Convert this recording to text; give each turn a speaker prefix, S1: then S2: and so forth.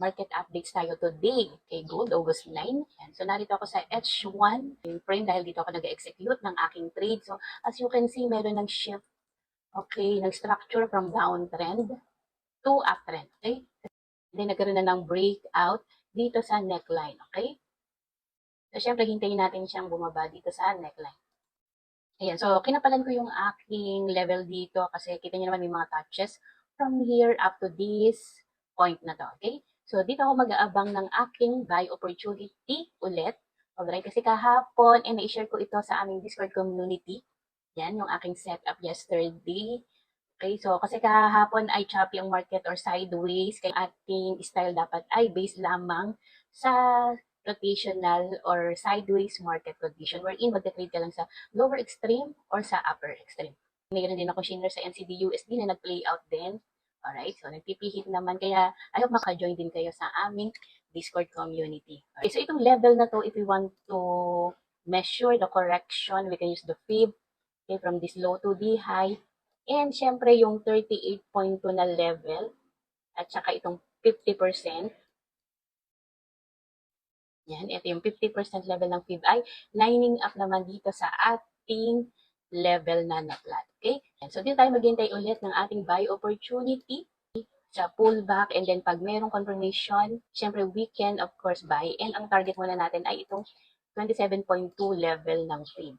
S1: market updates tayo today. Okay, gold, August 9. Yan. So, narito ako sa H1 frame dahil dito ako nag-execute ng aking trade. So, as you can see, meron ng shift, okay, ng structure from downtrend to uptrend. Okay? Then, nagkaroon na ng breakout dito sa neckline. Okay? So, syempre, hintayin natin siyang bumaba dito sa neckline. Ayan, so kinapalan ko yung aking level dito kasi kita nyo naman may mga touches from here up to this point na to, okay? So, dito ako mag-aabang ng aking buy opportunity ulit. Alright, kasi kahapon, na-share ko ito sa aming Discord community. Yan, yung aking setup yesterday. Okay, so kasi kahapon ay choppy ang market or sideways, kaya ating style dapat ay based lamang sa rotational or sideways market condition wherein magta-trade ka lang sa lower extreme or sa upper extreme. Mayroon din ako share sa NCD-USD na nag-play out din. Alright, so nagpipihit naman. Kaya I hope maka-join din kayo sa aming Discord community. Okay, so itong level na to, if we want to measure the correction, we can use the fib, okay, from this low to the high. And syempre yung 38.2 na level at saka itong 50%. Yan, ito yung 50% level ng fib ay lining up naman dito sa ating level na na-flat. Okay? And so, dito tayo maghintay ulit ng ating buy opportunity sa pullback, and then pag merong confirmation, syempre we can of course buy, and ang target muna natin ay itong 27.2 level ng fib.